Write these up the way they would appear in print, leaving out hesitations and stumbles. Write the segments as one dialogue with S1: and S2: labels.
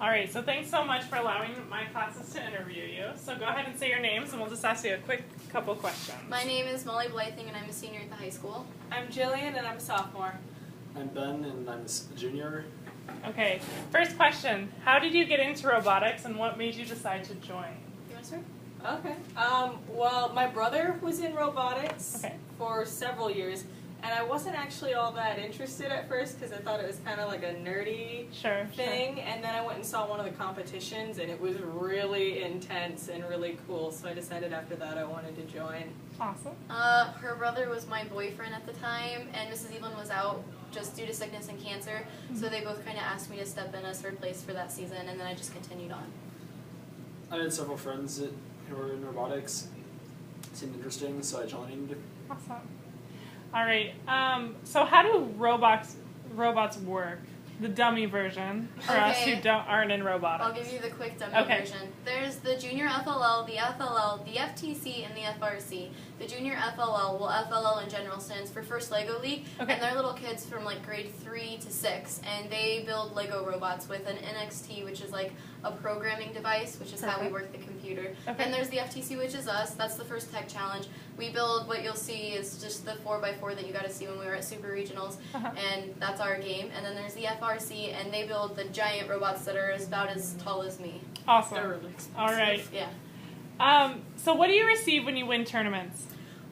S1: All right, so thanks so much for allowing my classes to interview you. So go ahead and say your names, and we'll just ask you a quick couple questions.
S2: My name is Molly Blything, and I'm a senior at the high school.
S3: I'm Jillian, and I'm a sophomore.
S4: I'm Ben, and I'm a junior.
S1: Okay, first question. How did you get into robotics, and what made you decide to join?
S2: You want to start?
S3: Okay. Well, my brother was in robotics for several years, and I wasn't actually all that interested at first because I thought it was kind of like a nerdy thing. And then I went and saw one of the competitions, and it was really intense and really cool. So I decided after that I wanted to join.
S1: Awesome.
S2: Her brother was my boyfriend at the time, and Mrs. Evelyn was out just due to sickness and cancer. So they both kind of asked me to step in as her place for that season, and then I just continued on.
S4: I had several friends who were in robotics. It seemed interesting, so I joined.
S1: Awesome. All right. So how do robots work? The dummy version for us who aren't in robotics.
S2: I'll give you the quick dummy version. There's the Junior FLL, the FLL, the FTC, and the FRC. The Junior FLL, well, FLL in general stands for First Lego League, and they're little kids from like grade 3 to 6, and they build Lego robots with an NXT, which is like a programming device, which is how we work the computer. And there's the FTC, which is us. That's the first tech challenge. We build, what you'll see is just the 4x4 that you got to see when we were at Super Regionals, and that's our game. And then there's the FRC, and they build the giant robots that are about as tall as me.
S1: Awesome.
S3: They're really expensive.
S1: All right.
S2: Yeah.
S1: So what do you receive when you win tournaments?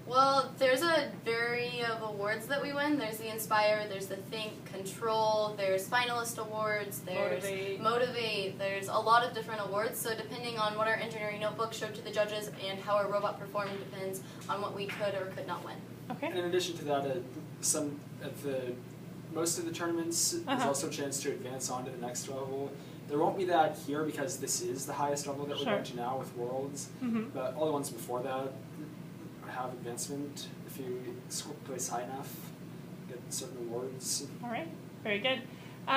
S2: Well, there's a variety of awards that we win. There's the Inspire, there's the Think, Control, there's Finalist Awards, there's Motivate, there's a lot of different awards. So depending on what our engineering notebook showed to the judges and how our robot performed depends on what we could or could not win.
S1: Okay.
S4: In addition to that, most of the tournaments, there's also a chance to advance on to the next level. There won't be that here because this is the highest level that we're going to now with Worlds, but all the ones before that have advancement if you place high enough, get certain awards.
S1: All right, very good.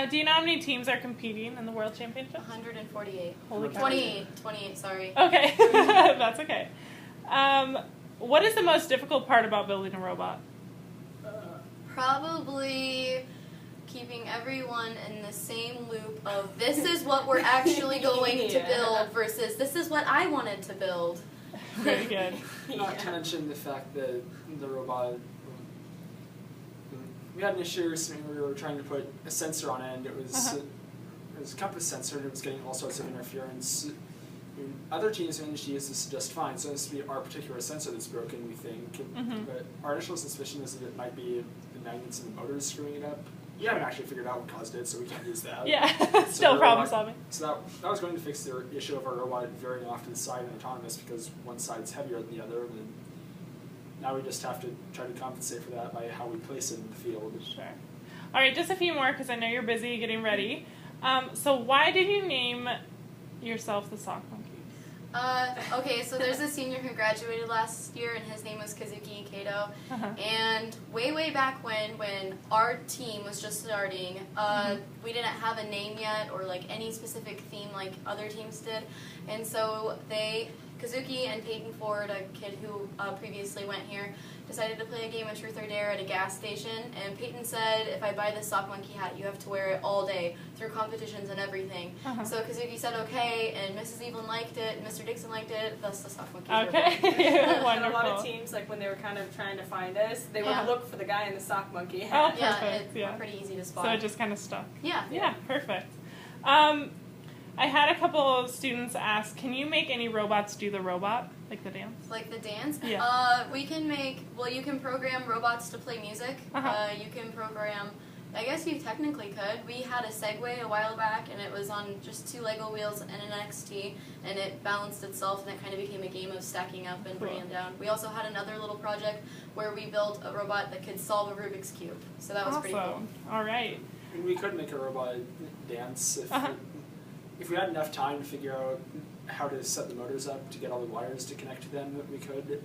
S1: Do you know how many teams are competing in the World Championship?
S2: 148.
S1: Holy cow.
S2: 28, sorry.
S1: Okay, that's okay. What is the most difficult part about building a robot?
S2: Probably keeping everyone in the same loop of this is what we're actually going to build versus this is what I wanted to build.
S1: Very good.
S4: Not to mention the fact that the robot, we had an issue recently where we were trying to put a sensor on it, and it was a compass sensor, and it was getting all sorts of interference. Other teams managed to use this just fine, so this would be our particular sensor that's broken, we think. But our initial suspicion is that it might be the magnets in the motors screwing it up. We haven't actually figured out what caused it, so we can't use that.
S1: Yeah, still problem solving.
S4: So that was going to fix the issue of our robot veering off to the side and autonomous because one side's heavier than the other. And now we just have to try to compensate for that by how we place it in the field.
S1: Sure. All right, just a few more because I know you're busy getting ready. So why did you name yourself the Sock Monkey?
S2: Okay, so there's a senior who graduated last year, and his name was Kazuki Kato. And way back when our team was just starting, we didn't have a name yet or like any specific theme like other teams did. And so Kazuki and Peyton Ford, a kid who previously went here, decided to play a game of Truth or Dare at a gas station, and Peyton said, if I buy this Sock Monkey hat, you have to wear it all day, through competitions and everything. So Kazuki said okay, and Mrs. Evelyn liked it, and Mr. Dixon liked it, thus the Sock Monkey.
S1: Okay, wonderful.
S3: And a lot of teams, like when they were kind of trying to find us, they would look for the guy in the Sock Monkey hat.
S1: Oh, perfect.
S2: It's pretty easy to spot.
S1: So it just kind of stuck.
S2: Yeah.
S1: Yeah, perfect. I had a couple of students ask, can you make any robots do the robot, like the dance?
S2: Like the dance?
S1: Yeah.
S2: We can make, well, you can program robots to play music. You can program, I guess you technically could. We had a Segway a while back, and it was on just 2 Lego wheels and an XT, and it balanced itself, and it kind of became a game of stacking up and bringing them down. We also had another little project where we built a robot that could solve a Rubik's Cube, so that was pretty cool.
S1: All right.
S4: And we could make a robot dance if we had enough time to figure out how to set the motors up to get all the wires to connect to them, we could.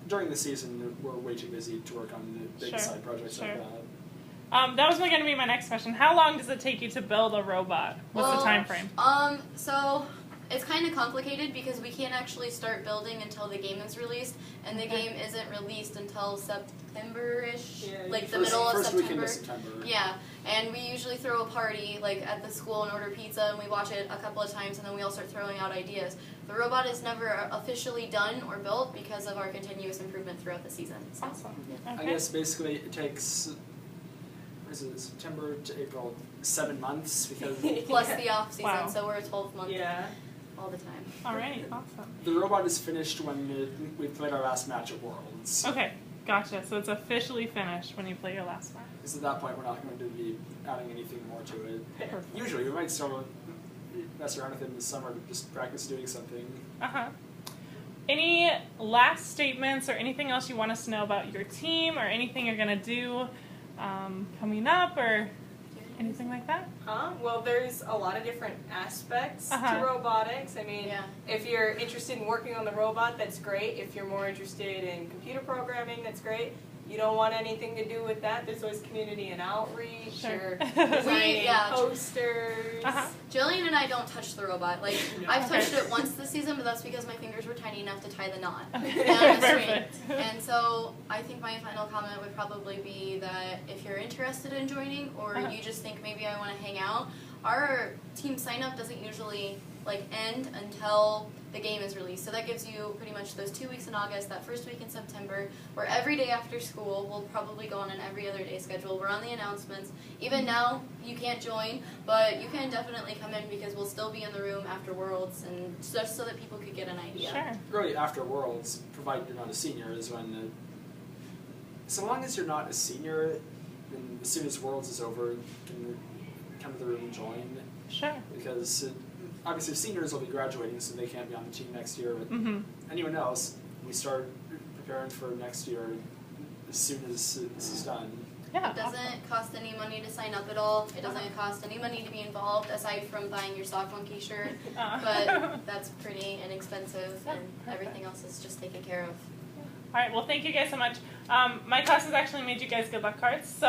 S4: During the season, we're way too busy to work on the big side projects like that.
S1: That was going to be my next question. How long does it take you to build a robot? What's the time frame?
S2: So it's kind of complicated because we can't actually start building until the game is released, and the game isn't released until September-ish, like the middle of
S4: First
S2: September.
S4: weekend of September.
S2: Yeah, and we usually throw a party like at the school and order pizza, and we watch it a couple of times, and then we all start throwing out ideas. The robot is never officially done or built because of our continuous improvement throughout the season. So.
S1: Awesome.
S2: Yeah.
S1: Okay.
S4: I guess basically it takes, what is it, September to April, 7 months because
S2: Plus the off season,
S1: Wow.
S2: so we're a 12-month
S3: Yeah.
S2: all the time.
S1: All right, awesome.
S4: the robot is finished when we played our last match at Worlds.
S1: Okay, gotcha. So it's officially finished when you play your last match.
S4: Because at that point we're not going to be adding anything more to it.
S1: Perfect.
S4: Usually we might still mess around with it in the summer to just practice doing something.
S1: Uh-huh. Any last statements or anything else you want us to know about your team or anything you're going to do coming up or anything like that?
S3: Well, there's a lot of different aspects to robotics. I mean, if you're interested in working on the robot, that's great. If you're more interested in computer programming, that's great. You don't want anything to do with that, there's always community and outreach or designing posters.
S2: Jillian and I don't touch the robot. Like, I've touched it once this season, but that's because my fingers were tiny enough to tie the knot on the string. And so I think my final comment would probably be that if you're interested in joining or you just think maybe I want to hang out, our team sign up doesn't usually end until the game is released. So that gives you pretty much those 2 weeks in August, that first week in September, where every day after school we'll probably go on an every other day schedule. We're on the announcements. Even now you can't join, but you can definitely come in because we'll still be in the room after Worlds, and just so that people could get an idea.
S1: Sure.
S4: Really, after Worlds, provided you're not a senior, is when so long as you're not a senior, then as soon as Worlds is over, you can come to the room and join.
S1: Sure.
S4: Because obviously seniors will be graduating, so they can't be on the team next year. But anyone else, we start preparing for next year as soon as this is done.
S1: Yeah.
S2: It doesn't cost any money to sign up at all. It doesn't cost any money to be involved, aside from buying your Sock Monkey shirt. But that's pretty inexpensive, and everything else is just taken care of.
S1: All right, well, thank you guys so much. My class has actually made you guys good luck cards, so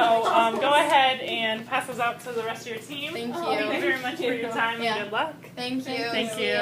S1: go ahead and pass those out to the rest of your team.
S2: Thank you.
S1: Thank you very much for your time and good luck.
S2: Thank you.
S1: Thank you.